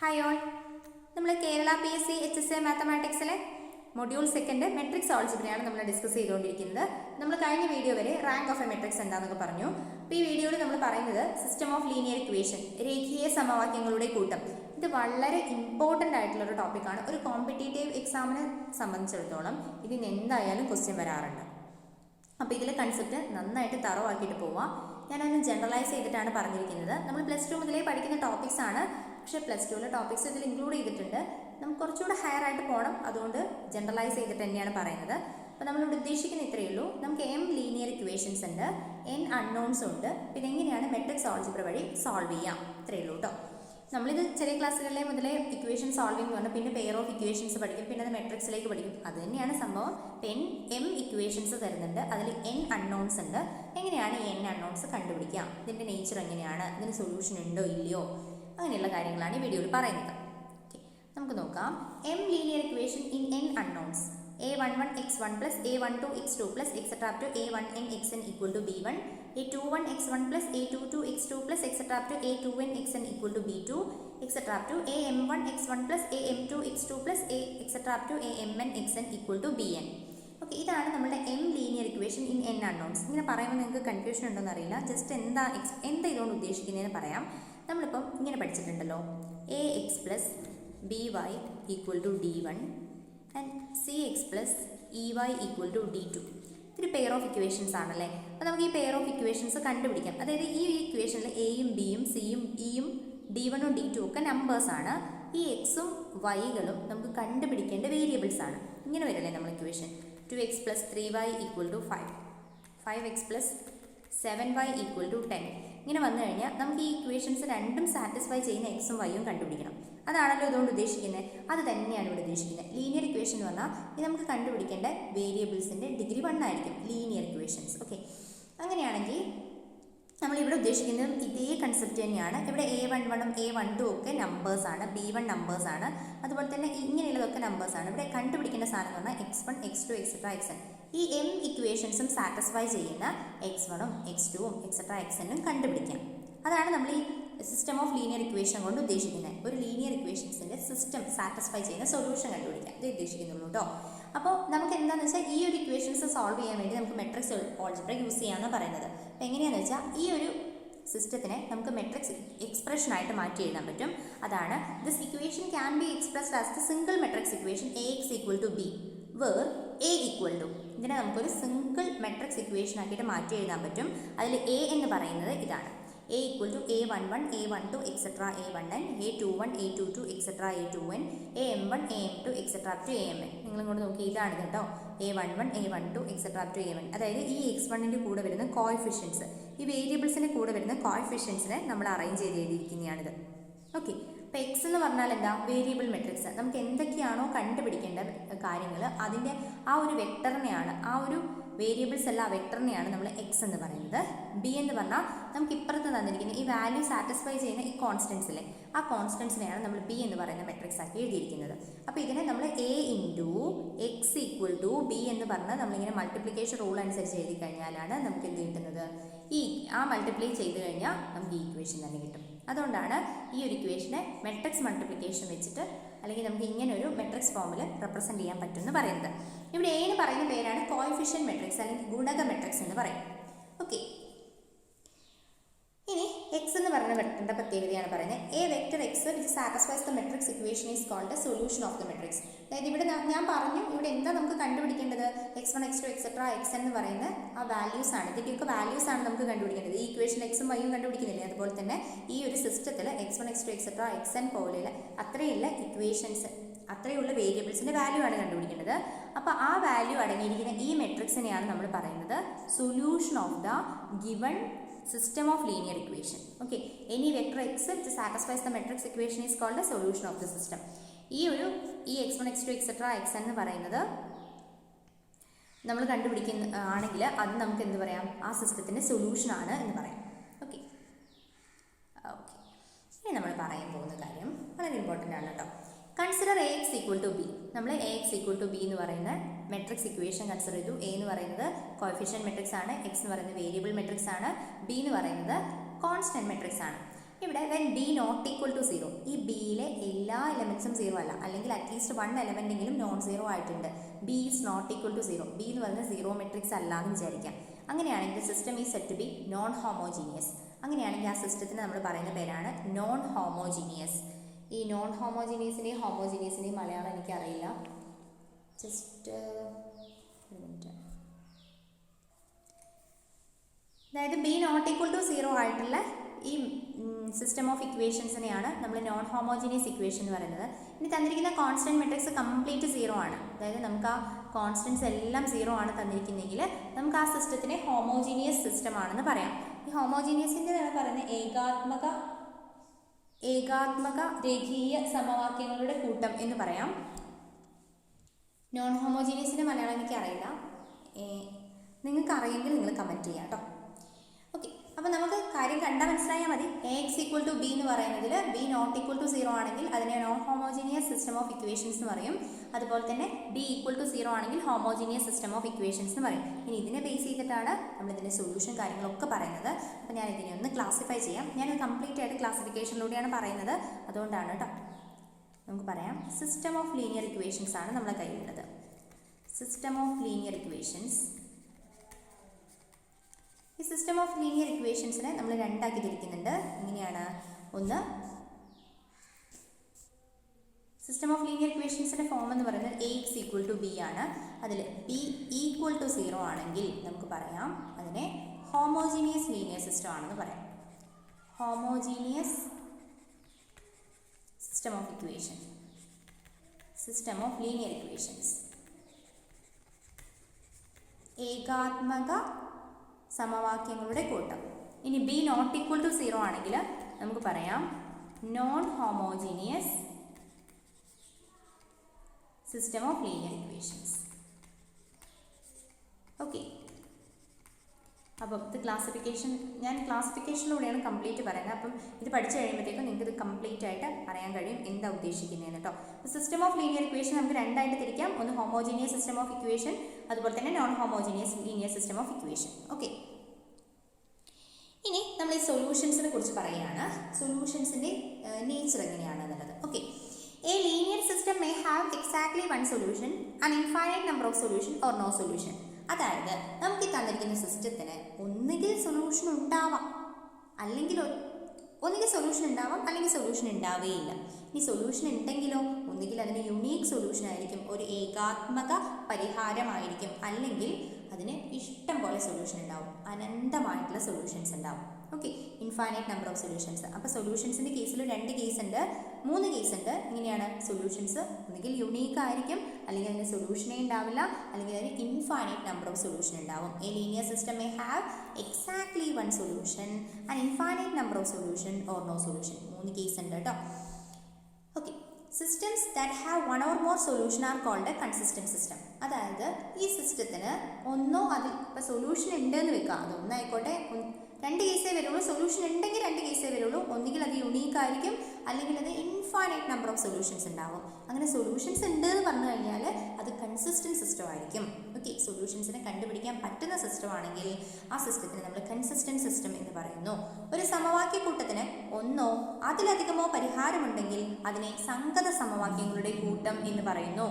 Hi all, നമ്മൾ Kerala PSC HSA മാത്തമാറ്റിക്സിലെ module 2 matrix ആൾജിബ്രയാണ് നമ്മൾ ഡിസ്കസ് ചെയ്തുകൊണ്ടിരിക്കുന്നത്. നമ്മൾ കഴിഞ്ഞ വീഡിയോ വരെ റാങ്ക് ഓഫ് എ മെട്രിക്സ് എന്താണെന്നൊക്കെ പറഞ്ഞു. അപ്പോൾ ഈ വീഡിയോയിൽ നമ്മൾ പറയുന്നത് സിസ്റ്റം ഓഫ് ലീനിയർ ഇക്വേഷൻ, രേഖീയ സമവാക്യങ്ങളുടെ കൂട്ടം. ഇത് വളരെ ഇമ്പോർട്ടൻ്റ് ആയിട്ടുള്ളൊരു ടോപ്പിക്കാണ്. ഒരു കോമ്പറ്റേറ്റീവ് എക്സാമിനെ സംബന്ധിച്ചിടത്തോളം ഇതിന് എന്തായാലും ക്വസ്റ്റ്യൻ വരാറുണ്ട്. അപ്പോൾ ഇതിലെ കൺസെപ്റ്റ് നന്നായിട്ട് തറവാക്കിയിട്ട് പോവാം. ഞാനതിന് ജനറലൈസ് ചെയ്തിട്ടാണ് പറഞ്ഞിരിക്കുന്നത്. നമ്മൾ +2 മുതലേ പഠിക്കുന്ന ടോപ്പിക്സ് ആണ്, പക്ഷേ +2ലെ ടോപ്പിക്സ് ഇതിൽ ഇൻക്ലൂഡ് ചെയ്തിട്ടുണ്ട്. നമുക്ക് കുറച്ചുകൂടെ ഹയർ ആയിട്ട് പോകണം, അതുകൊണ്ട് ജനറലൈസ് ചെയ്തിട്ട് തന്നെയാണ് പറയുന്നത്. അപ്പോൾ നമ്മളിവിടെ ഉദ്ദേശിക്കുന്ന ഇത്രയേ ഉള്ളൂ. നമുക്ക് m ലീനിയർ ഇക്വേഷൻസ് ഉണ്ട്, n അൺനോൺസ് ഉണ്ട്. പിന്നെ എങ്ങനെയാണ് മെട്രിക്സ് ആൾജിബ്ര വഴി സോൾവ് ചെയ്യാം, ഇത്രയേ ഉള്ളൂ കേട്ടോ. നമ്മളിത് ചെറിയ ക്ലാസ്സുകളിലെ മുതലേ ഇക്വേഷൻ സോൾവിംഗ് എന്ന് പറഞ്ഞാൽ പിന്നെ പെയർ ഓഫ് ഇക്വേഷൻസ് പഠിക്കും, പിന്നെ അത് മെട്രിക്സിലേക്ക് പഠിക്കും. അത് തന്നെയാണ് സംഭവം. m ഇക്വേഷൻസ് തരുന്നുണ്ട്, അതിൽ n അൺനോൺസ് ഉണ്ട്. എങ്ങനെയാണ് ഈ n അൺനോൺസ് കണ്ടുപിടിക്കാം, ഇതിൻ്റെ നേച്ചർ എങ്ങനെയാണ്, ഇതിന് സൊല്യൂഷൻ ഉണ്ടോ ഇല്ലയോ, അങ്ങനെയുള്ള കാര്യങ്ങളാണ് ഈ വീഡിയോയിൽ പറയുന്നത്. നമുക്ക് നോക്കാം. m linear equation in n unknowns a11 x1 plus a12 x2 plus etc up to a1n xn equal to b1, a21 x1 plus a22 x2 plus etc up to a2n xn equal to b2, etc up to am1 x1 plus am2 x2 plus etc up to amn xn equal to bn. Okay, ഇതാണ് നമ്മുടെ m linear equation in n unknowns. ഇങ്ങനെ പറയുമ്പോൾ നിങ്ങൾക്ക് confusion ഉണ്ടോയെന്ന് അറിയില്ല. Just എന്താ ഇതുകൊണ്ട് ഉദ്ദേശിക്കുന്നതെന്ന് പറയാം. നമ്മളിപ്പം ഇങ്ങനെ പഠിച്ചിട്ടുണ്ടല്ലോ, ax plus by equal to d1 and cx plus ey equal to d2. ഇതൊരു പെയർ ഓഫ് ഇക്വേഷൻസ് ആണല്ലേ. അപ്പോൾ നമുക്ക് ഈ പെയർ ഓഫ് ഇക്വേഷൻസ് കണ്ടുപിടിക്കാം. അതായത് ഈ ഇക്വേഷനിൽ എയും ബിയും സിയും ഇയും d1ഉം d2 ഒക്കെ നമ്പേഴ്സാണ്. ഈ എക്സും വൈകളും നമുക്ക് കണ്ടുപിടിക്കേണ്ട വേരിയബിൾസ് ആണ്. ഇങ്ങനെ വരില്ലേ നമ്മൾ equation. 2x plus 3y equal to 5, 5x plus 7y equal to 10. ഇങ്ങനെ വന്നു കഴിഞ്ഞാൽ നമുക്ക് ഈ ഇക്വേഷൻസ് രണ്ടും സാറ്റിസ്ഫൈ ചെയ്യുന്ന എക്സും വൈയും കണ്ടുപിടിക്കണം. അതാണല്ലോ ഇതുകൊണ്ട് ഉദ്ദേശിക്കുന്നത്. അത് തന്നെയാണ് ഇവിടെ ഉദ്ദേശിക്കുന്നത്. ലീനിയർ ഇക്വേഷൻ എന്ന് പറഞ്ഞാൽ ഇത് നമുക്ക് കണ്ടുപിടിക്കേണ്ട വേരിയബിൾസിൻ്റെ ഡിഗ്രി 1 ആയിരിക്കും ലീനിയർ ഇക്വേഷൻസ്. ഓക്കെ, അങ്ങനെയാണെങ്കിൽ നമ്മളിവിടെ ഉദ്ദേശിക്കുന്നത് ഇതേ കൺസെപ്റ്റ് തന്നെയാണ്. ഇവിടെ a11ഉം a12 ഒക്കെ നമ്പേഴ്സാണ്, b1 നമ്പേഴ്സാണ്, അതുപോലെ തന്നെ ഇങ്ങനെയുള്ളതൊക്കെ നമ്പേഴ്സാണ്. ഇവിടെ കണ്ടുപിടിക്കേണ്ട സാധനം എന്ന് പറഞ്ഞാൽ x1 x2 etc xn. ഈ m ഇക്വേഷൻസും സാറ്റിസ്ഫൈ ചെയ്യുന്ന x1ഉം x2ഉം etc xnഉം കണ്ടുപിടിക്കാം. അതാണ് നമ്മൾ ഈ സിസ്റ്റം ഓഫ് ലീനിയർ ഇക്വേഷൻ കൊണ്ട് ഉദ്ദേശിക്കുന്നത്. ഒരു ലീനിയർ ഇക്വേഷൻസിൻ്റെ സിസ്റ്റം സാറ്റിസ്ഫൈ ചെയ്യുന്ന സൊല്യൂഷൻ കണ്ടുപിടിക്കാം, ഇത് ഉദ്ദേശിക്കുന്നുള്ളൂ കേട്ടോ. അപ്പോൾ നമുക്ക് എന്താണെന്ന് വെച്ചാൽ ഈ ഒരു ഇക്വേഷൻസ് സോൾവ് ചെയ്യാൻ വേണ്ടി നമുക്ക് മെട്രിക്സ് ആൾജിബ്ര യൂസ് ചെയ്യാമെന്ന് പറയുന്നത്. അപ്പോൾ എങ്ങനെയാണെന്ന് വെച്ചാൽ ഈ ഒരു സിസ്റ്റത്തിനെ നമുക്ക് മെട്രിക്സ് എക്സ്പ്രഷനായിട്ട് മാറ്റി എഴുതാൻ പറ്റും. അതാണ് this equation can be expressed as the single matrix equation ax equal to b where a equal to. ഇതിനെ നമുക്കൊരു സിംഗിൾ മെട്രിക്സ് ഇക്വേഷൻ ആക്കിയിട്ട് മാറ്റി എഴുതാൻ പറ്റും. അതിൽ a എന്ന് പറയുന്നത് ഇതാണ്, a equal to a11 a12 etc a1n, a21 a22 etc a2n, am1 am2 etc up to amn. നിങ്ങളിങ്ങോട്ട് നോക്കി, ഇതാണ് കേട്ടോ a11 a12 etc up to amn. അതായത് ഈ x1ൻ്റെ കൂടെ വരുന്ന കോഎഫിഷ്യൻസ്, ഈ വേരിയബിൾസിൻ്റെ കൂടെ വരുന്ന കോഎഫിഷ്യൻസിനെ നമ്മൾ അറേഞ്ച് ചെയ്ത് എഴുതിയിരിക്കുന്നതാണിത്. ഓക്കെ, അപ്പോൾ എക്സ് എന്ന് പറഞ്ഞാൽ എന്താ, വേരിയബിൾ മെട്രിക്സ്. നമുക്ക് എന്തൊക്കെയാണോ കണ്ടുപിടിക്കേണ്ട കാര്യങ്ങൾ അതിൻ്റെ ആ ഒരു വെക്ടറിനെയാണ്, ആ ഒരു വേരിയബിൾസ് അല്ല ആ വെക്ടറിനെയാണ് നമ്മൾ എക്സ് എന്ന് പറയുന്നത്. ബി എന്ന് പറഞ്ഞാൽ നമുക്ക് ഇപ്പുറത്ത് തന്നിരിക്കുന്ന ഈ വാല്യൂ സാറ്റിസ്ഫൈ ചെയ്യുന്ന ഈ കോൺസ്റ്റൻസിലെ ആ കോൺസ്റ്റൻസിനെയാണ് നമ്മൾ ബി എന്ന് പറയുന്ന മെട്രിക്സ് ആക്കി എഴുതിയിരിക്കുന്നത്. അപ്പോൾ ഇതിനെ നമ്മൾ a into X equal to B എന്ന് പറഞ്ഞാൽ നമ്മളിങ്ങനെ മൾട്ടിപ്ലിക്കേഷൻ റൂൾ അനുസരിച്ച് എഴുതി കഴിഞ്ഞാലാണ് നമുക്ക് എന്ത് കിട്ടുന്നത്, ആ മൾട്ടിപ്ലൈ ചെയ്ത് കഴിഞ്ഞാൽ നമുക്ക് ഈ ഇക്വേഷൻ തന്നെ കിട്ടും. അതുകൊണ്ടാണ് ഈ ഒരു ഇക്വേഷനെ മെട്രിക്സ് മൾട്ടിപ്ലിക്കേഷൻ വെച്ചിട്ട് അല്ലെങ്കിൽ നമുക്ക് ഇങ്ങനെ ഒരു മെട്രിക്സ് ഫോമിൽ റെപ്രസെൻറ്റ് ചെയ്യാൻ പറ്റുമെന്ന് പറയുന്നത്. ഇവിടെ എന്ന് പറയുന്ന പേരാണ് കോഎഫിഷ്യന്റ് മെട്രിക്സ് അല്ലെങ്കിൽ ഗുണക മെട്രിക്സ് എന്ന് പറയും. ഓക്കെ, ഇനി എക്സ് എന്ന് പറയുന്ന വെക്ടറിന്റെ പ്രത്യേകതയാണ് പറയുന്നത്. A vector X which satisfies the matrix equation is called solution of the matrix. അതായത് ഇവിടെ ഞാൻ പറഞ്ഞു, ഇവിടെ എന്താ നമുക്ക് കണ്ടുപിടിക്കേണ്ടത്, x1 x2 etc xn എന്ന് പറയുന്ന ആ വാല്യൂസ് ആണ്. ഇതിൻ്റെയൊക്കെ വാല്യൂസ് ആണ് നമുക്ക് കണ്ടുപിടിക്കേണ്ടത്. ഈ ഇക്വേഷൻ എക്സും വൈയും കണ്ടുപിടിക്കുന്നില്ലേ, അതുപോലെ തന്നെ ഈ ഒരു സിസ്റ്റത്തിൽ x1 x2 etc xn പോലെയുള്ള അത്രയുള്ള ഇക്വേഷൻസ്, അത്രയുള്ള വേരിയബിൾസിൻ്റെ വാല്യൂ ആണ് കണ്ടുപിടിക്കേണ്ടത്. അപ്പോൾ ആ വാല്യൂ അടങ്ങിയിരിക്കുന്ന ഈ മെട്രിക്സിനെയാണ് നമ്മൾ പറയുന്നത് solution of the given system of linear equation. Okay, any vector x which satisfies the matrix equation is called the solution of the system. ഈ x1 x2 etc xn എന്ന് പറയുന്നത് നമ്മൾ കണ്ടുപിടിക്കുന്ന ആണെങ്കിൽ അത് നമുക്ക് എന്ത് പറയാം, ആ സിസ്റ്റത്തിൻ്റെ സൊല്യൂഷൻ ആണ് എന്ന് പറയാം. ഓക്കെ, ഇനി നമ്മൾ പറയാൻ പോകുന്ന കാര്യം വളരെ ഇമ്പോർട്ടൻ്റ് ആണ് കേട്ടോ. Consider ax equal to b. നമ്മൾ ax equal to b എന്ന് പറയുന്ന മെട്രിക്സ് ഇക്വേഷൻ കൺസിഡർ ചെയ്തു. a എന്ന് പറയുന്നത് കോഎഫിഷ്യന്റ് മെട്രിക്സ് ആണ്, x എന്ന് പറയുന്നത് വേരിയബിൾ മെട്രിക്സ് ആണ്, b എന്ന് പറയുന്നത് കോൺസ്റ്റന്റ് മെട്രിക്സ് ആണ്. ഇവിടെ when b not equal to 0, ഈ ബിയിലെ എല്ലാ എലമെൻസും സീറോ അല്ല, അല്ലെങ്കിൽ അറ്റ്ലീസ്റ്റ് വൺ എലമെൻ്റ് എങ്കിലും നോൺ സീറോ ആയിട്ടുണ്ട്. B is not equal to zero. B എന്ന് പറയുന്നത് സീറോ മെട്രിക്സ് അല്ല എന്ന് വിചാരിക്കാം. അങ്ങനെയാണെങ്കിൽ system is set to be non homogeneous. അങ്ങനെയാണെങ്കിൽ ആ സിസ്റ്റത്തിന് നമ്മൾ പറയുന്ന പേരാണ് നോൺ ഹോമോജീനിയസ്. ഈ നോൺ ഹോമോജീനിയസിൻ്റെയും ഹോമോജീനിയസിൻ്റെയും മലയാളം എനിക്കറിയില്ല. ജസ്റ്റ് അതായത് B not equal to zero ആയിട്ടുള്ള ഈ സിസ്റ്റം ഓഫ് ഇക്വേഷൻസിനെയാണ് നമ്മൾ നോൺ ഹോമോജീനിയസ് ഇക്വേഷൻ എന്ന് പറയുന്നത്. ഇനി തന്നിരിക്കുന്ന കോൺസ്റ്റൻറ്റ് മെട്രിക്സ് കംപ്ലീറ്റ് സീറോ ആണ്. അതായത് നമുക്ക് ആ കോൺസ്റ്റൻസ് എല്ലാം സീറോ ആണ് തന്നിരിക്കുന്നതെങ്കിൽ നമുക്ക് ആ സിസ്റ്റത്തിനെ ഹോമോജീനിയസ് സിസ്റ്റം ആണെന്ന് പറയാം. ഈ ഹോമോജീനിയസിൻ്റെ പറയുന്നത് ഏകാത്മക രേഖീയ സമവാക്യങ്ങളുടെ കൂട്ടം എന്ന് പറയാം. നോൺ ഹോമോജീനിയസിൻ്റെ മലയാളം എനിക്ക് അറിയില്ല. നിങ്ങൾക്ക് അറിയെങ്കിൽ നിങ്ങൾ കമൻറ്റ് ചെയ്യാം കേട്ടോ. ഓക്കെ, അപ്പോൾ നമുക്ക് കാര്യം കണ്ടാൽ മനസ്സിലായാൽ മതി. A X equal to B എന്ന് പറയുന്നതിൽ B not equal to zero ആണെങ്കിൽ അതിനെ non homogeneous system of equations എന്ന് പറയും. അതുപോലെ തന്നെ ബി ഈക്വൽ ടു സീറോ ആണെങ്കിൽ ഹോമോജീനിയസ് സിസ്റ്റം ഓഫ് ഇക്വേഷൻസ് എന്ന് പറയും. ഇനി ഇതിനെ ബേസ് ചെയ്തിട്ടാണ് നമ്മളിതിൻ്റെ സൊല്യൂഷൻ കാര്യങ്ങളൊക്കെ പറയുന്നത്. അപ്പോൾ ഞാൻ ഇതിനെ ഒന്ന് ക്ലാസിഫൈ ചെയ്യാം. ഞാനത് കംപ്ലീറ്റ് ആയിട്ട് ക്ലാസിഫിക്കേഷനിലൂടെയാണ് പറയുന്നത്, അതുകൊണ്ടാണ് കേട്ടോ. നമുക്ക് പറയാം, സിസ്റ്റം ഓഫ് ലീനിയർ ഇക്വേഷൻസ് ആണ് നമ്മുടെ കയ്യിലുള്ളത്. System of linear equations. ഈ സിസ്റ്റം ഓഫ് ലീനിയർ ഇക്വേഷൻസിനെ നമ്മൾ രണ്ടാക്കി തിരിക്കുന്നുണ്ട്. ഇങ്ങനെയാണ്. ഒന്ന്, സിസ്റ്റം ഓഫ് ലീനിയർ ഇക്വേഷൻസിൻ്റെ ഫോം എന്ന് പറയുന്നത് A X equal to B ആണ്. അതിൽ ബി ഈക്വൽ ടു സീറോ ആണെങ്കിൽ നമുക്ക് പറയാം അതിനെ ഹോമോജീനിയസ് ലീനിയർ സിസ്റ്റം ആണെന്ന് പറയാം. Homogeneous system of equation, system of linear equations. ഏകാത്മക സമവാക്യങ്ങളുടെ കൂട്ടം. ഇനി B not equal to zero ആണെങ്കിൽ നമുക്ക് പറയാം non homogeneous system of linear equations. Okay, അപ്പം ഇത് ക്ലാസിഫിക്കേഷൻ, ഞാൻ ക്ലാസിഫിക്കേഷനിലൂടെയാണ് കംപ്ലീറ്റ് പറയുന്നത്. അപ്പം ഇത് പഠിച്ചു കഴിയുമ്പോഴത്തേക്കും നിങ്ങൾക്ക് ഇത് കംപ്ലീറ്റ് ആയിട്ട് പറയാൻ കഴിയും എന്താ ഉദ്ദേശിക്കുന്നതെന്ന് കേട്ടോ. സിസ്റ്റം ഓഫ് ലീനിയർ ഇക്വേഷൻ നമുക്ക് രണ്ടായിട്ട് തിരിക്കാം. ഒന്ന് ഹോമോജീനിയസ് സിസ്റ്റം ഓഫ് ഇക്വേഷൻ, അതുപോലെ തന്നെ non homogeneous linear system of equation. Okay, ഇനി നമ്മൾ ഈ സൊല്യൂഷൻസിനെ കുറിച്ച് പറയുകയാണ്. സൊല്യൂഷൻസിൻ്റെ നേച്ചർ എങ്ങനെയാണെന്നുള്ളത്. Okay, a linear system may have exactly one solution, an infinite number of solution or no solution. അതായത് നമുക്ക് ഈ തന്നിരിക്കുന്ന സിസ്റ്റത്തിന് ഒന്നുകിൽ സൊല്യൂഷൻ ഉണ്ടാവാം, അല്ലെങ്കിൽ ഒന്നുകിൽ സൊല്യൂഷൻ ഉണ്ടാവാം, അല്ലെങ്കിൽ സൊല്യൂഷൻ ഉണ്ടാവുകയില്ല. ഇനി സൊല്യൂഷൻ ഉണ്ടെങ്കിലോ ഒന്നുകിൽ അതിന് യുണീക്ക് സൊല്യൂഷൻ ആയിരിക്കും, ഒരു ഏകാത്മക പരിഹാരമായിരിക്കും, അല്ലെങ്കിൽ അതിന് ഇഷ്ടം പോലെ സൊല്യൂഷൻ ഉണ്ടാവും, അനന്തമായിട്ടുള്ള സൊല്യൂഷൻസ് ഉണ്ടാവും. Okay, infinite number of solutions. അപ്പോൾ സൊല്യൂഷൻസിൻ്റെ കേസിൽ 2 കേസ് ഉണ്ട്, 3 കേസ് ഉണ്ട്. ഇങ്ങനെയാണ് സൊല്യൂഷൻസ് ഒന്നുകിൽ യുണീക്ക് ആയിരിക്കും, അല്ലെങ്കിൽ അതിന് സൊല്യൂഷനേ ഉണ്ടാവില്ല, അല്ലെങ്കിൽ അതിന് ഇൻഫൈനൈറ്റ് നമ്പർ ഓഫ് സൊല്യൂഷൻ ഉണ്ടാവും. A linear system may have exactly one solution, an infinite number of solution or no solution. 3 case ഉണ്ട് കേട്ടോ. Okay, systems that have one or more solution are called a consistent system. അതായത് ഈ സിസ്റ്റത്തിന് ഒന്നോ അതിൽ ഇപ്പോൾ solution ഉണ്ടെന്ന് വെക്കുക, അതൊന്നായിക്കോട്ടെ, 2 കേസേ വരുള്ളൂ. സൊല്യൂഷൻ ഉണ്ടെങ്കിൽ 2 കേസേ വരുള്ളൂ. ഒന്നുകിൽ അത് യുണീക്ക് ആയിരിക്കും, അല്ലെങ്കിൽ അത് ഇൻഫൈനൈറ്റ് നമ്പർ ഓഫ് സൊല്യൂഷൻസ് ഉണ്ടാവും. അങ്ങനെ സൊല്യൂഷൻസ് ഉണ്ട് എന്ന് പറഞ്ഞു കഴിഞ്ഞാൽ അത് കൺസിസ്റ്റന്റ് സിസ്റ്റം ആയിരിക്കും. ഓക്കെ, സൊല്യൂഷൻസിനെ കണ്ടുപിടിക്കാൻ പറ്റുന്ന സിസ്റ്റം ആണെങ്കിൽ ആ സിസ്റ്റത്തിന് നമ്മൾ കൺസിസ്റ്റന്റ് സിസ്റ്റം എന്ന് പറയുന്നു. ഒരു സമവാക്യ കൂട്ടത്തിന് ഒന്നോ അതിലധികമോ പരിഹാരമുണ്ടെങ്കിൽ അതിനെ സംഗത സമവാക്യങ്ങളുടെ കൂട്ടം എന്ന് പറയുന്നു.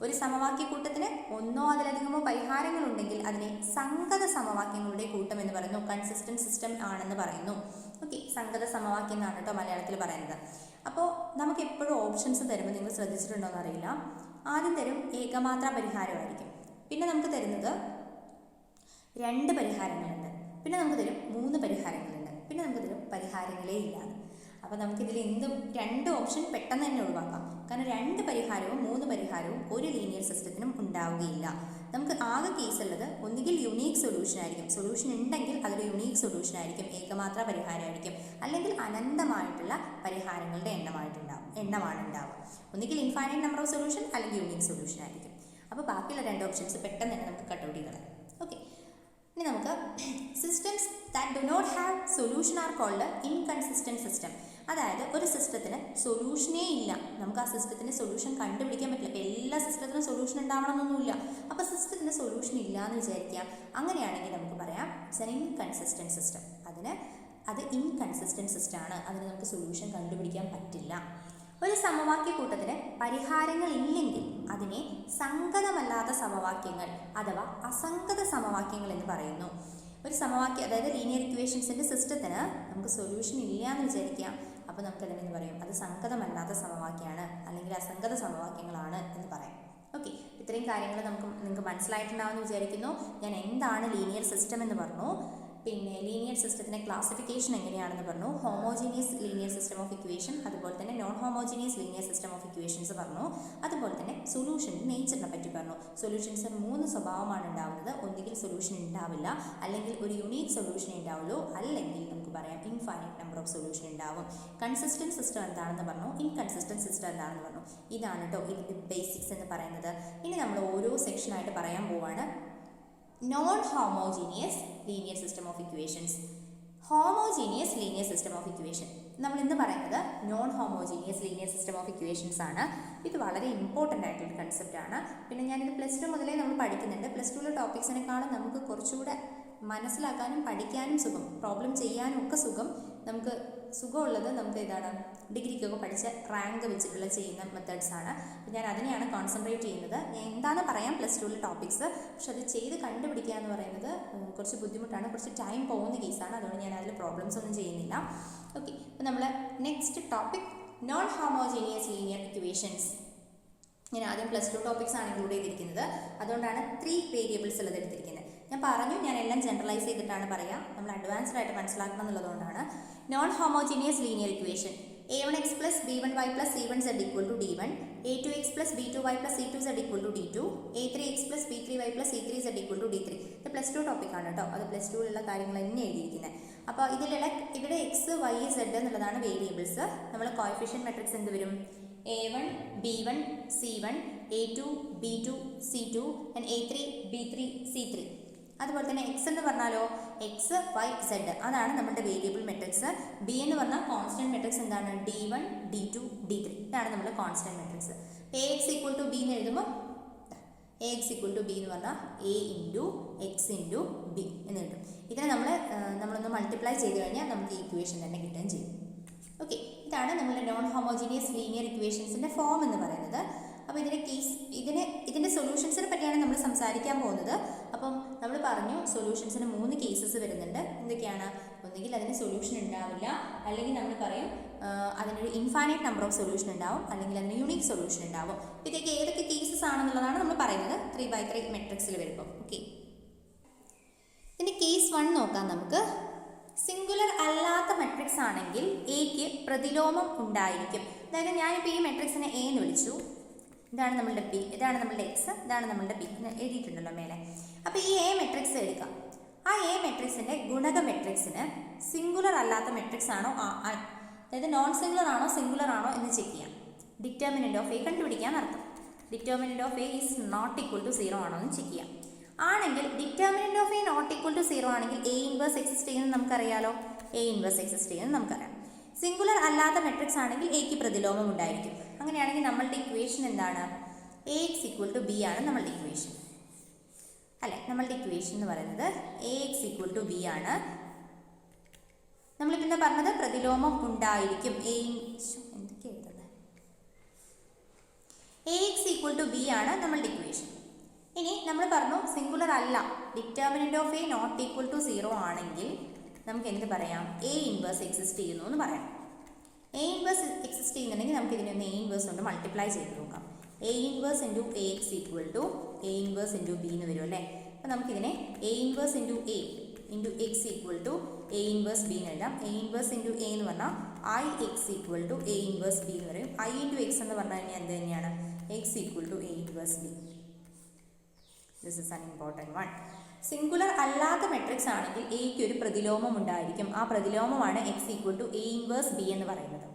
ഒരു സമവാക്യക്കൂട്ടത്തിന് ഒന്നോ അതിലധികമോ പരിഹാരങ്ങളുണ്ടെങ്കിൽ അതിനെ സംഗത സമവാക്യങ്ങളുടെ കൂട്ടം എന്ന് പറയുന്നു. കൺസിസ്റ്റന്റ് സിസ്റ്റം ആണെന്ന് പറയുന്നു. ഓക്കെ, സംഗത സമവാക്യം എന്നാണ് കേട്ടോ മലയാളത്തിൽ പറയുന്നത്. അപ്പോൾ നമുക്ക് എപ്പോഴും ഓപ്ഷൻസ് തരുമ്പോൾ നിങ്ങൾ ശ്രദ്ധിച്ചിട്ടുണ്ടോ എന്നറിയില്ല. ആദ്യം തരും ഏകമാത്ര പരിഹാരമായിരിക്കും, പിന്നെ നമുക്ക് തരുന്നത് 2 പരിഹാരങ്ങളുണ്ട്, പിന്നെ നമുക്ക് തരും 3 പരിഹാരങ്ങളുണ്ട്, പിന്നെ നമുക്ക് തരും പരിഹാരങ്ങളേ ഇല്ലാതെ. അപ്പോൾ നമുക്കിതിൽ എന്തും 2 ഓപ്ഷൻ പെട്ടെന്ന് തന്നെ ഒഴിവാക്കാം. കാരണം 2 പരിഹാരവും 3 പരിഹാരവും ഒരു ലീനിയർ സിസ്റ്റത്തിനും ഉണ്ടാവുകയില്ല. നമുക്ക് ആകെ കേസുള്ളത് ഒന്നുകിൽ യുണീക്ക് സൊല്യൂഷൻ ആയിരിക്കും, സൊല്യൂഷൻ ഉണ്ടെങ്കിൽ അതൊരു യുണീക്ക് സൊല്യൂഷൻ ആയിരിക്കും, ഏകമാത്ര പരിഹാരമായിരിക്കും, അല്ലെങ്കിൽ അനന്തമായിട്ടുള്ള പരിഹാരങ്ങളുടെ എണ്ണമാണ് ഉണ്ടാവുക. ഒന്നുകിൽ ഇൻഫൈനൈറ്റ് നമ്പർ ഓഫ് സൊല്യൂഷൻ, അല്ലെങ്കിൽ യുണീക്ക് സൊല്യൂഷൻ ആയിരിക്കും. അപ്പോൾ ബാക്കിയുള്ള 2 ഓപ്ഷൻസ് പെട്ടെന്ന് തന്നെ നമുക്ക് കട്ട് ഔട്ട് ചെയ്യണം. ഓക്കെ, ഇനി നമുക്ക് systems that do not have solution are called inconsistent system. അതായത് ഒരു സിസ്റ്റത്തിന് സൊല്യൂഷനേ ഇല്ല, നമുക്ക് ആ സിസ്റ്റത്തിന് സൊല്യൂഷൻ കണ്ടുപിടിക്കാൻ പറ്റില്ല. ഇപ്പോൾ എല്ലാ സിസ്റ്റത്തിനും സൊല്യൂഷൻ ഉണ്ടാവണമെന്നൊന്നുമില്ല. അപ്പോൾ സിസ്റ്റത്തിന് സൊല്യൂഷൻ ഇല്ല എന്ന് വിചാരിക്കാം. അങ്ങനെയാണെങ്കിൽ നമുക്ക് പറയാം ഇറ്റ്സ് ആൻ ഇൻകൺസിസ്റ്റന്റ് സിസ്റ്റം. അത് ഇൻകൺസിസ്റ്റന്റ് സിസ്റ്റം ആണ്, അതിന് നമുക്ക് സൊല്യൂഷൻ കണ്ടുപിടിക്കാൻ പറ്റില്ല. ഒരു ഒരു സമവാക്യക്കൂട്ടത്തിന് പരിഹാരങ്ങൾ ഇല്ലെങ്കിൽ അതിനെ സംഗതമല്ലാത്ത സമവാക്യങ്ങൾ അഥവാ അസംഗത സമവാക്യങ്ങൾ എന്ന് പറയുന്നു. ഒരു സമവാക്യം, അതായത് ലീനിയർ ഇക്വേഷൻസിൻ്റെ സിസ്റ്റത്തിന് നമുക്ക് സൊല്യൂഷൻ ഇല്ല എന്ന് വിചാരിക്കാം. അപ്പോൾ നമുക്ക് അതിനെന്ന് പറയും, അത് സംഗതമല്ലാത്ത സമവാക്യമാണ് അല്ലെങ്കിൽ അസംഗത സമവാക്യങ്ങളാണ് എന്ന് പറയാം. ഓക്കെ, ഇത്രയും കാര്യങ്ങൾ നിങ്ങൾക്ക് മനസ്സിലായിട്ടുണ്ടാവുമെന്ന് വിചാരിക്കുന്നു. ഞാൻ എന്താണ് ലീനിയർ സിസ്റ്റം എന്ന് പറഞ്ഞു, പിന്നെ ലീനിയർ സിസ്റ്റത്തിൻ്റെ ക്ലാസിഫിക്കേഷൻ എങ്ങനെയാണെന്ന് പറഞ്ഞു, homogeneous linear system of equation, അതുപോലെ തന്നെ non homogeneous linear system of equations പറഞ്ഞു. അതുപോലെ തന്നെ സൊല്യൂഷൻ്റെ നേച്ചറിനെ പറ്റി പറഞ്ഞു. സൊല്യൂഷൻസിന് 3 സ്വഭാവമാണ് ഉണ്ടാവുന്നത്. ഒന്നുകിൽ സൊല്യൂഷൻ ഉണ്ടാവില്ല, അല്ലെങ്കിൽ ഒരു യുണീക്ക് സൊല്യൂഷൻ ഉണ്ടാവുള്ളൂ, അല്ലെങ്കിൽ നമുക്ക് പറയാം ഇൻഫൈനൈറ്റ് നമ്പർ ഓഫ് സൊല്യൂഷൻ ഉണ്ടാവും. കൺസിസ്റ്റൻറ്റ് സിസ്റ്റം എന്താണെന്ന് പറഞ്ഞു, ഇൻകൺസിസ്റ്റൻറ്റ് സിസ്റ്റം എന്താണെന്ന് പറഞ്ഞു. ഇതാണ് കേട്ടോ ഇതിൻ്റെ ബേസിക്സ് എന്ന് പറയുന്നത്. ഇനി നമ്മൾ ഓരോ സെക്ഷനായിട്ട് പറയാൻ പോവാണ്. Non homogeneous linear system of equations, homogeneous linear system of equation. നമ്മൾ ഇന്ന് പറയുന്നത് non homogeneous linear system of equations ആണ്. ഇത് വളരെ ഇമ്പോർട്ടൻ്റ് ആയിട്ടൊരു കൺസെപ്റ്റാണ്. പിന്നെ ഞാനിത് +2 മുതലേ നമ്മൾ പഠിക്കുന്നുണ്ട്. +2 ടോപ്പിക്സിനേക്കാളും നമുക്ക് കുറച്ചുകൂടെ മനസ്സിലാക്കാനും പഠിക്കാനും സുഖം, പ്രോബ്ലം ചെയ്യാനും ഒക്കെ നമുക്ക് സുഖമുള്ളത് നമുക്ക് ഏതാണ്, ഡിഗ്രിക്കൊക്കെ പഠിച്ച റാങ്ക് വെച്ചിട്ടുള്ള ചെയ്യുന്ന മെത്തേഡ്സാണ്. ഞാൻ അതിനെയാണ് കോൺസെൻട്രേറ്റ് ചെയ്യുന്നത്. ഞാൻ എന്താണെന്ന് പറയാം +2 ടോപ്പിക്സ്, പക്ഷെ അത് ചെയ്ത് കണ്ടുപിടിക്കുക എന്ന് പറയുന്നത് കുറച്ച് ബുദ്ധിമുട്ടാണ്, കുറച്ച് ടൈം പോകുന്ന കേസാണ്. അതുകൊണ്ട് ഞാൻ അതിൽ പ്രോബ്ലംസ് ഒന്നും ചെയ്യുന്നില്ല. ഓക്കെ, അപ്പോൾ നമ്മൾ next topic non homogeneous linear equations. ഞാൻ ആദ്യം +2 ടോപ്പിക്സ് ആണ് ഇൻക്ലൂഡ് ചെയ്തിരിക്കുന്നത്. അതുകൊണ്ടാണ് 3 വേരിയബിൾസ് ഉള്ളത് എടുത്തിരിക്കുന്നത്. ഞാൻ പറഞ്ഞു, ഞാൻ എല്ലാം ജനറലൈസ് ചെയ്തിട്ടാണ് പറയാം, നമ്മൾ അഡ്വാൻസ്ഡ് ആയിട്ട് മനസ്സിലാക്കണം എന്നുള്ളതുകൊണ്ടാണ്. Non homogeneous linear equation a1x plus b1y plus c1z equal to d1, a2x plus b2y plus c2z equal to d2, a3x plus b3y plus c3z equal to d3. ഇത് +2 ടോപ്പിക്കാണ് കേട്ടോ. അത് +2ലുള്ള കാര്യങ്ങൾ തന്നെ എഴുതിയിരിക്കുന്നത്. അപ്പോൾ ഇവിടെ x y z എന്നുള്ളതാണ് വേരിയബിൾസ്. നമ്മൾ കോഎഫിഷ്യന്റ് മെട്രിക്സ് എന്ത് വരും, a1 b1 c1 a2 b2 c2 and a3 b3 c3. അതുപോലെ തന്നെ എക്സ് എന്ന് പറഞ്ഞാലോ എക്സ് വൈ സെഡ്, അതാണ് നമ്മുടെ വേരിയബിൾ മെട്രിക്സ്. ബി എന്ന് പറഞ്ഞാൽ കോൺസ്റ്റന്റ് മെട്രിക്സ് എന്താണ്, d1 d2 d3. ഇതാണ് നമ്മുടെ constant matrix. A X equal to B എന്ന് എഴുതുമ്പോൾ A X equal to B എന്ന് പറഞ്ഞാൽ A into X into B എന്ന് കിട്ടും. ഇതിനെ നമ്മളൊന്ന് മൾട്ടിപ്ലൈ ചെയ്ത് കഴിഞ്ഞാൽ നമുക്ക് ഈ ഇക്വേഷൻ തന്നെ കിട്ടുകയും ചെയ്യും. ഓക്കെ, ഇതാണ് നമ്മുടെ നോൺ ഹോമോജീനിയസ് ലീനിയർ ഇക്വേഷൻസിൻ്റെ ഫോം എന്ന് പറയുന്നത്. അപ്പോൾ ഇതിൻ്റെ സൊല്യൂഷൻസിനെ പറ്റിയാണ് നമ്മൾ സംസാരിക്കാൻ പോകുന്നത്. അപ്പം നമ്മൾ പറഞ്ഞു സൊല്യൂഷൻസിന് 3 കേസസ് വരുന്നുണ്ട്. എന്തൊക്കെയാണ്, ഒന്നുകിൽ അതിന് സൊല്യൂഷൻ ഉണ്ടാവില്ല, അല്ലെങ്കിൽ നമ്മൾ പറയും അതിനൊരു ഇൻഫൈനൈറ്റ് നമ്പർ ഓഫ് സൊല്യൂഷൻ ഉണ്ടാവും, അല്ലെങ്കിൽ അതിന് യുണീക്ക് സൊല്യൂഷൻ ഉണ്ടാവും. ഇതൊക്കെ ഏതൊക്കെ കേസസ് ആണെന്നുള്ളതാണ് നമ്മൾ പറയുന്നത് 3x3 മെട്രിക്സിൽ വരുമ്പോൾ. ഓക്കെ, ഇതിൻ്റെ കേസ് 1 നോക്കാം നമുക്ക്. സിംഗുലർ അല്ലാത്ത മെട്രിക്സ് ആണെങ്കിൽ എക്ക് പ്രതിലോമം ഉണ്ടായിരിക്കും. അതായത് ഞാനിപ്പോൾ ഈ മെട്രിക്സിനെ എ എന്ന് വിളിച്ചു, ഇതാണ് നമ്മളുടെ ബി, ഇതാണ് നമ്മളുടെ എക്സ്, ഇതാണ് നമ്മളുടെ ബി എന്ന് എഴുതിയിട്ടുണ്ടല്ലോ മേലെ. അപ്പോൾ ഈ എ മെട്രിക്സ് എടുക്കാം. ആ എ മെട്രിക്സിൻ്റെ ഗുണക മെട്രിക്സിന് സിംഗുലർ അല്ലാത്ത മെട്രിക്സ് ആണോ, അതായത് നോൺ സിംഗുലർ ആണോ സിംഗുലർ ആണോ എന്ന് ചെക്ക് ചെയ്യാം. ഡിറ്റർമിനന്റ് ഓഫ് എ കണ്ടുപിടിക്കാൻ അർത്ഥം. Determinant of A is not equal to 0 ആണോ എന്ന് ചെക്ക് ചെയ്യാം. ആണെങ്കിൽ determinant of A not equal to 0 ആണെങ്കിൽ എ ഇൻവേഴ്സ് എക്സിസ്റ്റ് ചെയ്യുന്നത് നമുക്കറിയാലോ, എ ഇൻവേഴ്സ് എക്സിസ്റ്റ് ചെയ്യുന്നത് നമുക്കറിയാം. സിംഗുലർ അല്ലാത്ത മെട്രിക്സ് ആണെങ്കിൽ എക്ക് പ്രതിലോമം ഉണ്ടായിരിക്കും. അങ്ങനെയാണെങ്കിൽ നമ്മളുടെ ഇക്വേഷൻ എന്താണ്, A X equal to B ആണ് നമ്മളുടെ ഇക്വേഷൻ അല്ലെ. നമ്മളുടെ ഇക്വേഷൻ എന്ന് പറയുന്നത് A X equal to B ആണ്. നമ്മളിപ്പോൾ എന്താ പറഞ്ഞത്, പ്രതിലോമം ഉണ്ടായിരിക്കും. A X equal to B ആണ് നമ്മളുടെ ഇക്വേഷൻ. ഇനി നമ്മൾ പറഞ്ഞു സിംഗുലർ അല്ല, determinant of A not equal to 0 ആണെങ്കിൽ നമുക്ക് എന്ത് പറയാം, എ ഇൻവേഴ്സ് എക്സിസ്റ്റ് ചെയ്യുന്നു എന്ന് പറയാം. എ ഇൻവേഴ്സ് എക്സിസ്റ്റ് ചെയ്യുന്നുണ്ടെങ്കിൽ നമുക്ക് ഇതിനൊന്ന് എ ഇൻവേഴ്സ് കൊണ്ട് മൾട്ടിപ്ലൈ ചെയ്ത് നോക്കാം. A inverse into A X equal to A inverse into B എന്ന് വരും അല്ലേ. അപ്പോൾ നമുക്കിതിനെ A inverse into A into X equal to A inverse B എന്ന് എഴുതാം. എ ഇൻവേഴ്സ് ഇൻറ്റു എ എന്ന് പറഞ്ഞാൽ I X equal to A inverse B എന്ന് പറയും. ഐ ഇൻറ്റു എക്സ് എന്ന് പറഞ്ഞു കഴിഞ്ഞാൽ എന്ത് തന്നെയാണ്, X equal to A inverse B. This is an important one. Singular അല്ലാത്ത മെട്രിക്സ് ആണെങ്കിൽ എക്ക് ഒരു പ്രതിലോമം ഉണ്ടായിരിക്കും. ആ പ്രതിലോമമാണ് X equal to A inverse B എന്ന് പറയുന്നത്.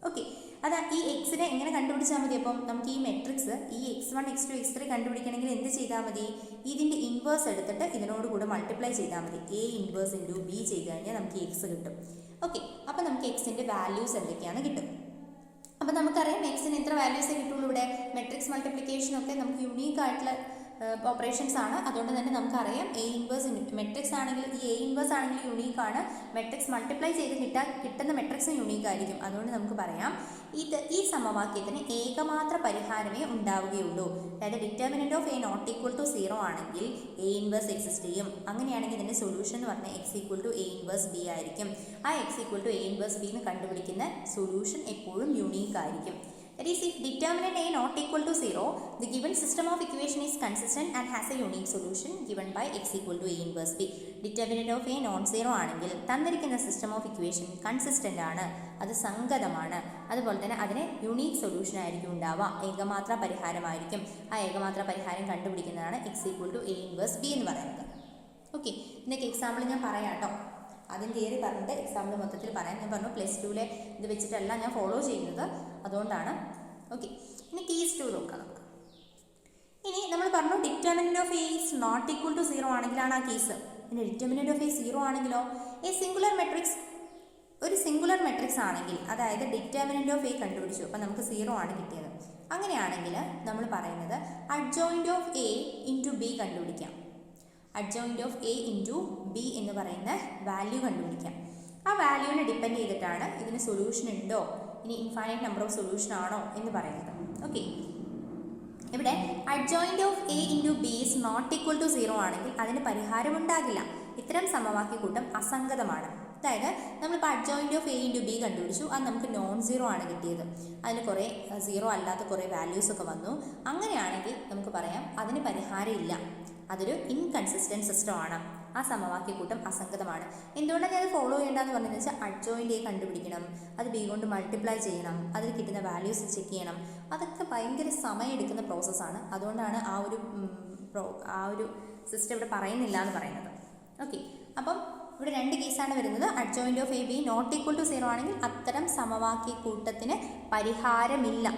ഓക്കെ, അതാ ഈ എക്സിനെ എങ്ങനെ കണ്ടുപിടിച്ചാൽ മതി. അപ്പം നമുക്ക് ഈ മെട്രിക്സ് ഈ x1 x2 x3 കണ്ടുപിടിക്കണമെങ്കിൽ എന്ത് ചെയ്താൽ മതി, ഇതിൻ്റെ ഇൻവേഴ്സ് എടുത്തിട്ട് ഇതിനോട് കൂടെ മൾട്ടിപ്ലൈ ചെയ്താൽ മതി. എ ഇൻവേഴ്സ് ഇൻറ്റു ബി ചെയ്ത് കഴിഞ്ഞാൽ നമുക്ക് എക്സ് കിട്ടും. ഓക്കെ, അപ്പോൾ നമുക്ക് എക്സിൻ്റെ വാല്യൂസ് എന്തൊക്കെയാണ് കിട്ടും. അപ്പോൾ നമുക്കറിയാം എക്സിന് എത്ര വാല്യൂസേ കിട്ടുള്ളൂ. ഇവിടെ മെട്രിക്സ് മൾട്ടിപ്ലിക്കേഷനൊക്കെ നമുക്ക് യുണീക്ക് ആയിട്ടുള്ള ഓപ്പറേഷൻസ് ആണ്. അതുകൊണ്ട് തന്നെ നമുക്കറിയാം എ ഇൻവേഴ്സ് മെട്രിക്സ് ആണെങ്കിൽ ഈ എ ഇൻവേഴ്സ് ആണെങ്കിൽ യുണീക്ക് ആണ്. മെട്രിക്സ് മൾട്ടിപ്ലൈ ചെയ്ത് കിട്ടുന്ന മെട്രിക്സ് യുണീക്ക് ആയിരിക്കും. അതുകൊണ്ട് നമുക്ക് പറയാം ഈ സമവാക്യത്തിന് ഏകമാത്ര പരിഹാരമേ ഉണ്ടാവുകയുള്ളൂ. അതായത് determinant of A not equal to 0 ആണെങ്കിൽ എ ഇൻവേഴ്സ് എക്സിസ്റ്റ് ചെയ്യും. അങ്ങനെയാണെങ്കിൽ ഇതിന്റെ സൊല്യൂഷൻ എന്ന് പറഞ്ഞാൽ X equal to A inverse B ആയിരിക്കും. ആ X equal to A inverse B എന്ന് കണ്ടുപിടിക്കുന്ന സൊല്യൂഷൻ എപ്പോഴും യുണീക്ക് ആയിരിക്കും. That is, if determinant A not equal to 0, the given system of equation is consistent and has a unique solution given by x equal to A inverse B. Determinant of A non-zero ആണെങ്കിൽ തന്നിരിക്കുന്ന system of equation consistent ആണ്, അത് സംഗതമാണ്. അതുപോലെ തന്നെ അതിന് unique solution ആയിരിക്കും ഉണ്ടാവുക, ഏകമാത്ര പരിഹാരമായിരിക്കും. ആ ഏകമാത്ര പരിഹാരം കണ്ടുപിടിക്കുന്നതാണ് x equal to A inverse B എന്ന് പറയുന്നത്. ഓക്കെ, ഇന്നൊക്കെ എക്സാമ്പിൾ ഞാൻ പറയാം കേട്ടോ. ആദ്യം തിയറി പറഞ്ഞിട്ട് എക്സാമ്പിൾ മൊത്തത്തിൽ പറയാം. ഞാൻ പറഞ്ഞു +2 ഇത് വെച്ചിട്ടല്ല ഞാൻ ഫോളോ ചെയ്യുന്നത്, അതുകൊണ്ടാണ്. ഓക്കെ, ഇനി കേസ് 2 നോക്കാം നമുക്ക്. ഇനി നമ്മൾ പറഞ്ഞു determinant of A is not equal to 0 ആണെങ്കിലാണ് ആ കേസ്. പിന്നെ ഡിറ്റർമിനന്റ് ഓഫ് എ 0 ആണെങ്കിലോ എ സിംഗുലർ മെട്രിക്സ്, ഒരു സിംഗുലർ മെട്രിക്സ് ആണെങ്കിൽ, അതായത് ഡിറ്റർമിനന്റ് ഓഫ് എ കണ്ടുപിടിച്ചു, അപ്പം നമുക്ക് 0 ആണ് കിട്ടിയത്. അങ്ങനെയാണെങ്കിൽ നമ്മൾ പറയുന്നത് adjoint of A into B കണ്ടുപിടിക്കാം. Adjoint of A into B എന്ന് പറയുന്ന വാല്യൂ കണ്ടുപിടിക്കാം. ആ വാല്യൂവിനെ ഡിപ്പെൻഡ് ചെയ്തിട്ടാണ് ഇതിന് സൊല്യൂഷൻ ഉണ്ടോ, ഇനി ഇൻഫൈനൈറ്റ് നമ്പർ ഓഫ് സൊല്യൂഷൻ ആണോ എന്ന് പറയുന്നത്. ഓക്കെ, ഇവിടെ adjoint of A into B is not equal to 0 ആണെങ്കിൽ അതിന് പരിഹാരം ഉണ്ടാകില്ല. ഇത്തരം സമവാക്യക്കൂട്ടം അസംഗതമാണ്. അതായത് നമ്മളിപ്പോൾ adjoint of A into B കണ്ടുപിടിച്ചു, അത് നമുക്ക് നോൺ 0 ആണ് കിട്ടിയത്. അതിന് കുറേ 0 അല്ലാത്ത കുറേ വാല്യൂസ് ഒക്കെ വന്നു. അങ്ങനെയാണെങ്കിൽ നമുക്ക് പറയാം അതിന് പരിഹാരം ഇല്ല, അതൊരു ഇൻകൺസിസ്റ്റൻറ്റ് സിസ്റ്റമാണ്, ആ സമവാക്യക്കൂട്ടം അസംഗതമാണ്. എന്തുകൊണ്ടാണ് ഞാൻ അത് ഫോളോ ചെയ്യേണ്ടതെന്ന് പറഞ്ഞതെന്ന് വെച്ചാൽ അഡ്ജോയിന്റ് എ കണ്ടുപിടിക്കണം, അത് ബി കൊണ്ട് മൾട്ടിപ്ലൈ ചെയ്യണം, അതിൽ കിട്ടുന്ന വാല്യൂസ് ചെക്ക് ചെയ്യണം. അതൊക്കെ ഭയങ്കര സമയമെടുക്കുന്ന പ്രോസസ്സാണ്. അതുകൊണ്ടാണ് ആ ഒരു സിസ്റ്റം ഇവിടെ പറയുന്നില്ല എന്ന് പറയുന്നത്. ഓക്കെ, അപ്പം ഇവിടെ 2 കേസാണ് വരുന്നത്. Adjoint of A B not equal to 0 ആണെങ്കിൽ അത്തരം സമവാക്യക്കൂട്ടത്തിന് പരിഹാരമില്ല.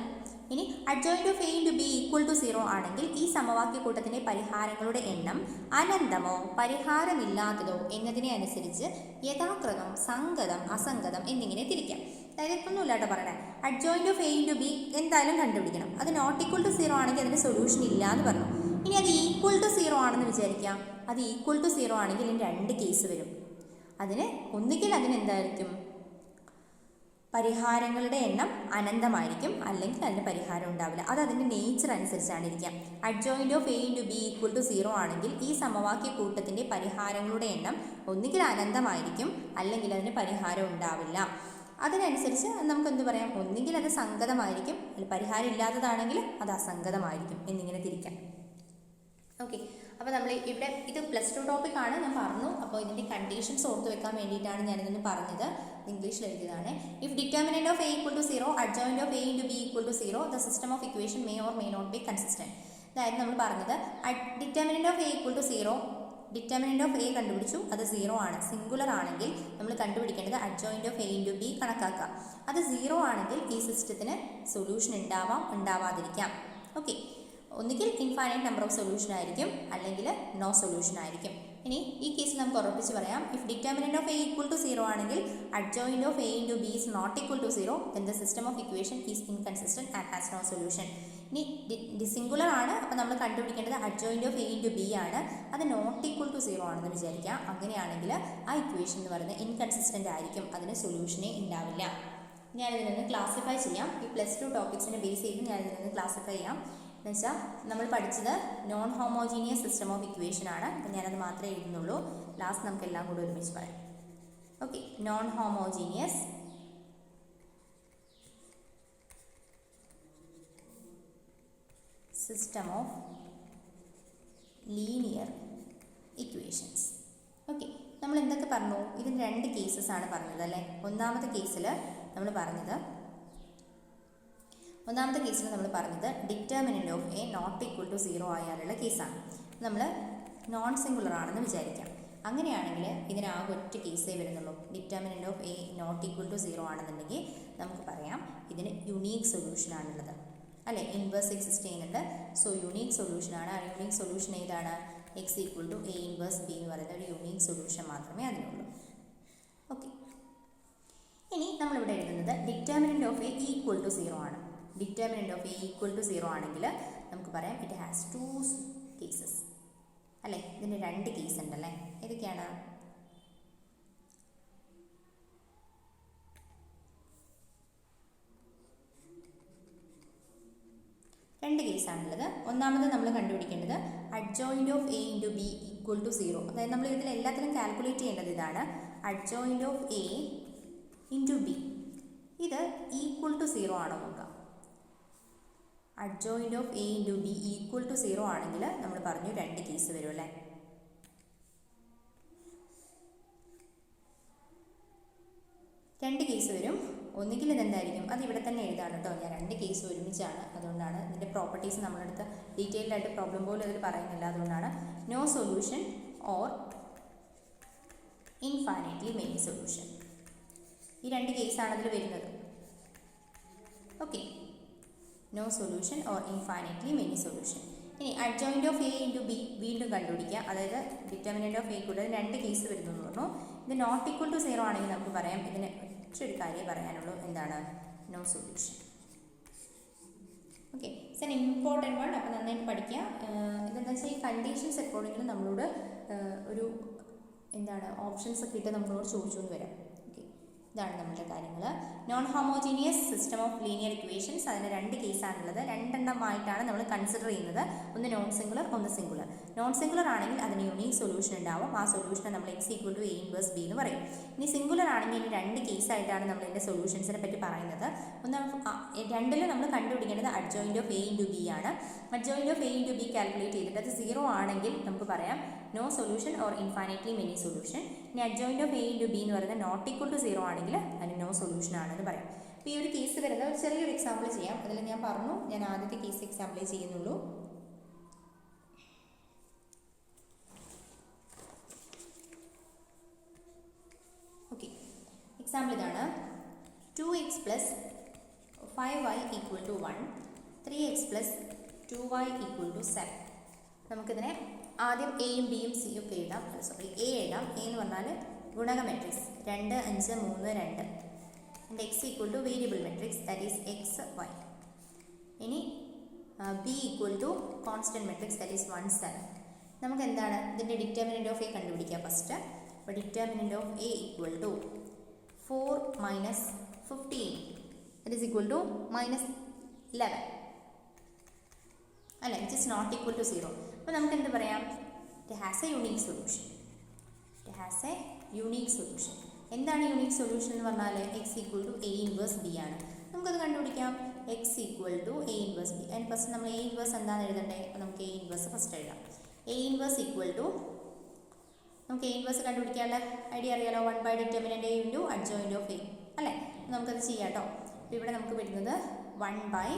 ഇനി adjoint of A into B equal to 0 ആണെങ്കിൽ ഈ സമവാക്യക്കൂട്ടത്തിൻ്റെ പരിഹാരങ്ങളുടെ എണ്ണം അനന്തമോ പരിഹാരമില്ലാത്തതോ എന്നതിനെ അനുസരിച്ച് യഥാക്രമം സംഗതം അസംഗതം എന്നിങ്ങനെ തിരിക്കാം. അതായത് ഒന്നുമില്ല കേട്ടോ പറയണേ, adjoint of A into B എന്തായാലും കണ്ടുപിടിക്കണം. അത് നോട്ട് ഈക്വൽ ടു 0 ആണെങ്കിൽ അതിന് സൊല്യൂഷൻ ഇല്ല എന്ന് പറഞ്ഞു. ഇനി അത് ഈക്വൽ ടു 0 ആണെന്ന് വിചാരിക്കാം. അത് ഈക്വൽ ടു 0 ആണെങ്കിൽ ഇതിന് 2 കേസ് വരും. ഒന്നുകിൽ അതിനെന്തായിരിക്കും, പരിഹാരങ്ങളുടെ എണ്ണം അനന്തമായിരിക്കും, അല്ലെങ്കിൽ അതിന് പരിഹാരം ഉണ്ടാവില്ല. അത് അതിൻ്റെ നേച്ചർ അനുസരിച്ചാണ് ഇരിക്കുക. Adjoint of A into B equal to 0 ആണെങ്കിൽ ഈ സമവാക്യക്കൂട്ടത്തിൻ്റെ പരിഹാരങ്ങളുടെ എണ്ണം ഒന്നുകിൽ അനന്തമായിരിക്കും, അല്ലെങ്കിൽ അതിന് പരിഹാരം ഉണ്ടാവില്ല. അതിനനുസരിച്ച് നമുക്ക് എന്ത് പറയാം, ഒന്നുകിൽ അത് സംഗതമായിരിക്കും, അല്ലെങ്കിൽ പരിഹാരം ഇല്ലാത്തതാണെങ്കിൽ അത് അസംഗതമായിരിക്കും എന്നിങ്ങനെ തിരിക്കാം. ഓക്കെ, അപ്പോൾ നമ്മൾ ഇവിടെ ഇത് +2 ടോപ്പിക്കാണ് ഞാൻ പറഞ്ഞു. അപ്പോൾ ഇതിൻ്റെ കണ്ടീഷൻസ് ഓർത്ത് വെക്കാൻ വേണ്ടിയിട്ടാണ് ഞാനിതൊന്ന് പറഞ്ഞത്. ഇംഗ്ലീഷിൽ എഴുതിയതാണ്. If determinant of A equal to 0, adjoint of A into B equal to 0, the system of equation may or may not be consistent. അതായത് നമ്മൾ പറഞ്ഞത് determinant of A equal to 0, determinant of A കണ്ടുപിടിച്ചു, അത് 0 ആണ്. Singular ആണെങ്കിൽ നമ്മൾ കണ്ടുപിടിക്കേണ്ടത് adjoint of A into B കണക്കാക്കുക. അത് 0 ആണെങ്കിൽ ഈ സിസ്റ്റത്തിന് സൊല്യൂഷൻ ഉണ്ടാവാം, ഉണ്ടാവാതിരിക്കാം. ഓക്കെ, ഒന്നുകിൽ ഇൻഫൈനൈറ്റ് നമ്പർ ഓഫ് സൊല്യൂഷൻ ആയിരിക്കും, അല്ലെങ്കിൽ നോ സൊല്യൂഷൻ ആയിരിക്കും. ഇനി ഈ കേസിൽ നമുക്ക് ഉറപ്പിച്ച് പറയാം, if determinant of A equal to 0 ആണെങ്കിൽ adjoint of A into B is not equal to 0, then the system of equation is inconsistent and has no solution. ഇനി സിംഗുലർ ആണ്, അപ്പോൾ നമ്മൾ കണ്ടുപിടിക്കേണ്ടത് adjoint of A into B ആണ്. അത് not equal to 0 ആണെന്ന് വിചാരിക്കാം. അങ്ങനെയാണെങ്കിൽ ആ ഇക്വേഷൻ എന്ന് പറയുന്നത് ഇൻകൺസിസ്റ്റൻ്റ് ആയിരിക്കും, അതിന് സൊല്യൂഷനേ ഉണ്ടാവില്ല. ഞാനിതിനൊന്ന് ക്ലാസിഫൈ ചെയ്യാം. ഈ +2 ടോപ്പിക്സിനെ ബേസ് ചെയ്ത് ഞാനിതിനൊന്ന് ക്ലാസിഫൈ ചെയ്യാം. എന്നുവെച്ചാൽ നമ്മൾ പഠിച്ചത് non homogeneous system of equation ആണ്. അപ്പം ഞാനത് മാത്രമേ എഴുതുന്നുള്ളൂ. ലാസ്റ്റ് നമുക്ക് എല്ലാം കൂടി ഒരുമിച്ച് പറയാം. Okay, non homogeneous system of linear equations. Okay, നമ്മൾ എന്തൊക്കെ പറഞ്ഞു, ഇതിന് 2 കേസസ് ആണ് പറഞ്ഞത് അല്ലേ. ഒന്നാമത്തെ കേസിൽ നമ്മൾ പറഞ്ഞത് determinant of A not equal to 0 ആയാലുള്ള കേസാണ്. നമ്മൾ നോൺ സിംഗുലർ ആണെന്ന് വിചാരിക്കാം. അങ്ങനെയാണെങ്കിൽ ഇതിനാകെ ഒറ്റ കേസേ വരുന്നുള്ളൂ. Determinant of A not equal to 0 ആണെന്നുണ്ടെങ്കിൽ നമുക്ക് പറയാം ഇതിന് യുണീക്ക് സൊല്യൂഷൻ ആണുള്ളത് അല്ലേ. ഇൻവേഴ്സ് എക്സിസ്റ്റ് ചെയ്യുന്നുണ്ട്. സോ യുണീക്ക് സൊല്യൂഷനാണ്. ആ യുണീക്ക് സൊല്യൂഷൻ ഏതാണ്, X equal to A inverse B എന്ന് പറയുന്ന ഒരു യുണീക്ക് സൊല്യൂഷൻ മാത്രമേ അതിനുള്ളൂ. ഓക്കെ, ഇനി നമ്മളിവിടെ എഴുതുന്നത് determinant of A equal to 0 ആണ്. Determinant of A equal to 0 ആണെങ്കിൽ നമുക്ക് പറയാം ഇറ്റ് ഹാസ് കേസസ് അല്ലേ? ഇതിന് 2 കേസ് ഉണ്ടല്ലേ. ഏതൊക്കെയാണ്? രണ്ട് കേസാണുള്ളത്. ഒന്നാമത് നമ്മൾ കണ്ടുപിടിക്കേണ്ടത് adjoint of A into B equal to 0. അതായത് നമ്മൾ ഇതിൽ എല്ലാത്തിലും കാൽക്കുലേറ്റ് ചെയ്യേണ്ടത് ഇതാണ്. Adjoint of A into B ഇത് ഈക്വൽ ടു 0 ആണോ നോക്കാം. Adjoint of A into B equal to 0 ആണെങ്കിൽ നമ്മൾ പറഞ്ഞു 2 കേസ് വരും അല്ലേ. രണ്ട് കേസ് വരും. ഒന്നുകിൽ ഇതെന്തായിരിക്കും, അത് ഇവിടെ തന്നെ എഴുതാണ് കേട്ടോ. ഞാൻ 2 കേസ് ഒരുമിച്ചാണ്, അതുകൊണ്ടാണ് ഇതിൻ്റെ പ്രോപ്പർട്ടീസ് നമ്മളെടുത്ത് ഡീറ്റെയിൽഡ് ആയിട്ട് പ്രോബ്ലം പോലും അതിൽ പറയുന്നില്ല. അതുകൊണ്ടാണ് no solution or infinitely many solution. ഈ 2 കേസാണ് അതിൽ വരുന്നത്. Okay, no solution or infinitely many solution. ഇനി adjoint of A into B വീണ്ടും കണ്ടുപിടിക്കുക. അതായത് ഡിറ്റർമിനൻ്റ് ഓഫ് എ കൂടെ 2 കേസ് വരുന്നു എന്ന് പറഞ്ഞു. ഇത് നോട്ട് ഈക്വൽ ടു 0 ആണെങ്കിൽ നമുക്ക് പറയാം ഇതിന് ഒരു കാര്യം പറയാനുള്ളൂ. എന്താണ്? No solution. Okay, it's an important one. അപ്പോൾ നന്നായിട്ട് പഠിക്കുക. ഇതെന്താ വെച്ചാൽ ഈ കണ്ടീഷൻസ് എപ്പോഴെങ്കിലും നമ്മളോട് ഒരു എന്താണ് ഓപ്ഷൻസ് ഒക്കെ ഇട്ട് നമ്മളോട് ചോദിച്ചുകൊണ്ട് വരാം. ഓക്കെ, ഇതാണ് നമ്മുടെ കാര്യങ്ങൾ. Non homogeneous system of linear equations, അതിന് 2 കേസാണുള്ളത്. 2 എണ്ണമായിട്ടാണ് നമ്മൾ കൺസിഡർ ചെയ്യുന്നത്. ഒന്ന് നോൺ സിംഗുലർ, ഒന്ന് സിംഗുലർ. നോൺ സിംഗുലർ ആണെങ്കിൽ അതിന് യൂണീക് സൊല്യൂഷൻ ഉണ്ടാവും. ആ സൊല്യൂഷനെ നമ്മൾ x equal to a inverse b എന്ന് പറയും. ഇനി സിംഗുലർ ആണെങ്കിൽ ഇനി 2 കേസായിട്ടാണ് നമ്മൾ ഇതിൻ്റെ സൊല്യൂഷൻസിനെ പറ്റി പറയുന്നത്. ഒന്ന് രണ്ടിലും നമ്മൾ കണ്ടുപിടിക്കേണ്ടത് adjoint of A into B ആണ്. Adjoint of A into B calculate ചെയ്തിട്ട് അത് 0 ആണെങ്കിൽ നമുക്ക് പറയാം no solution or infinitely many solution. ഇനി adjoint of A into B എന്ന് പറയുന്നത് നോട്ട് ഈക്വൽ ടു 0 ആണെങ്കിൽ അതിന് നോ സൊല്യൂഷൻ ആണെന്ന് പറയാം. അപ്പോൾ ഈ ഒരു കേസ് വരുന്നത് ഒരു ചെറിയൊരു എക്സാമ്പിൾ ചെയ്യാം. അതിൽ ഞാൻ പറഞ്ഞു ഞാൻ ആദ്യത്തെ കേസ് എക്സാമ്പിൾ ചെയ്യുന്നുള്ളൂ. ഓക്കെ, എക്സാമ്പിൾ ഇതാണ്. 2x plus 5y equal to 1, 3x plus 2y equal to 7. നമുക്കിതിനെ ആദ്യം എയും ബിയും സിയും ഒക്കെ എഴുതാം. സോറി, എ എഴുതാം. എ എന്ന് പറഞ്ഞാൽ ഗുണക matrix 2, 5, 3, 2. And X equal to variable matrix that is X Y. ഇനി B equal to constant matrix that is 1, 7. നമുക്ക് എന്താണ് ഇതിൻ്റെ ഡിറ്റർമിനൻ്റ് ഓഫ് എ കണ്ടുപിടിക്കുക ഫസ്റ്റ്. അപ്പോൾ determinant of A equal to 4 minus 15 that is equal to minus 11 അല്ല, it is not equal to 0. അപ്പോൾ നമുക്ക് എന്ത് പറയാം? It has a unique solution. It has a unique solution. എന്താണ് യൂണീക് സൊല്യൂഷൻ എന്ന് പറഞ്ഞാൽ X equal to A inverse B ആണ്. നമുക്കത് കണ്ടുപിടിക്കാം. X equal to A inverse B. അതിന് ഫസ്റ്റ് നമ്മൾ എ ഇൻവേഴ്സ് എന്താണെന്ന് എഴുതണ്ടേ? അപ്പോൾ നമുക്ക് എ ഇൻവേഴ്സ് ഫസ്റ്റ് എഴുതാം. എ ഇൻവേഴ്സ് ഈക്വൽ ടു നമുക്ക് എ ഇൻവേഴ്സ് കണ്ടുപിടിക്കാനുള്ള ഐഡിയ അറിയാലോ. 1 by determinant A into adjoint of A അല്ലേ. നമുക്കത് ചെയ്യാം കേട്ടോ. അപ്പോൾ ഇവിടെ നമുക്ക് വരുന്നത് 1 ബൈ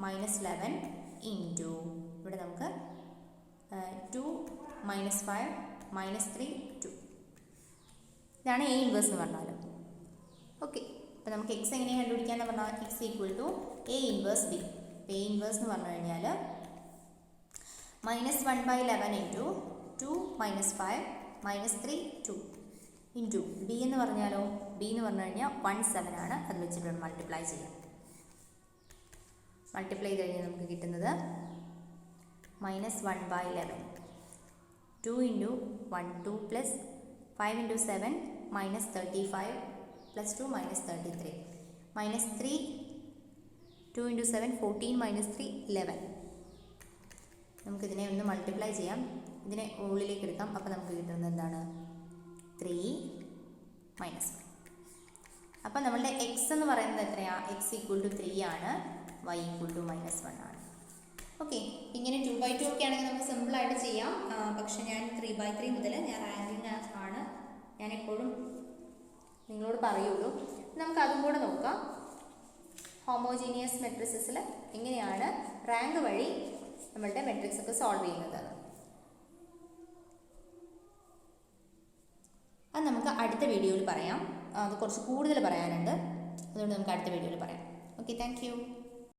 മൈനസ് 11 ഇൻറ്റു ഇവിടെ നമുക്ക് 2 മൈനസ് 5 മൈനസ് 3 2. ഇതാണ് എ ഇൻവേഴ്സ് എന്ന് പറഞ്ഞാൽ. ഓക്കെ, അപ്പോൾ നമുക്ക് എക്സ് എങ്ങനെയാണ് കണ്ടുപിടിക്കാമെന്ന് പറഞ്ഞാൽ X equal to A inverse B. A inverse എന്ന് പറഞ്ഞു കഴിഞ്ഞാൽ minus 1 by 11 into 2 minus 5 minus 3 2 into B എന്ന് പറഞ്ഞാലോ. ബി എന്ന് പറഞ്ഞു കഴിഞ്ഞാൽ 1, 7 ആണ്. അത് വെച്ചിട്ട് മൾട്ടിപ്ലൈ ചെയ്യാം. മൾട്ടിപ്ലൈ ചെയ്ത് കഴിഞ്ഞാൽ നമുക്ക് കിട്ടുന്നത് minus 1 by 11 2 into 1 2 plus 5 into 7 minus 35 plus 2 minus 33 minus 3 2 into 7 14 minus 3 11. നമുക്കിതിനെ ഒന്ന് മൾട്ടിപ്ലൈ ചെയ്യാം. ഇതിനെ ഉള്ളിലേക്ക് എടുക്കാം. അപ്പോൾ നമുക്ക് കിട്ടുന്നത് എന്താണ്? 3 മൈനസ് 1. അപ്പോൾ നമ്മളുടെ എക്സ് എന്ന് പറയുന്നത് എത്രയാണ്? എക്സ് ഈക്വൽ ടു 3 ആണ്. വൈ ഈക്വൽ ടു മൈനസ് 1 ആണ്. ഓക്കെ, ഇങ്ങനെ 2/2 ഒക്കെ ആണെങ്കിൽ നമുക്ക് സിമ്പിളായിട്ട് ചെയ്യാം. പക്ഷെ ഞാൻ 3/3 മുതൽ ഞാൻ റാങ്കിങ് ആണ് ഞാൻ എപ്പോഴും നിങ്ങളോട് പറയുള്ളൂ. നമുക്ക് അതും കൂടെ നോക്കാം. ഹോമോജീനിയസ് മെട്രിക്സിൽ എങ്ങനെയാണ് റാങ്ക് വഴി നമ്മളുടെ മെട്രിക്സ് ഒക്കെ സോൾവ് ചെയ്യുന്നത്. അത് നമുക്ക് അടുത്ത വീഡിയോയിൽ പറയാം. അത് കുറച്ച് കൂടുതൽ പറയാനുണ്ട്. അതുകൊണ്ട് നമുക്ക് അടുത്ത വീഡിയോയിൽ പറയാം. Okay, thank you.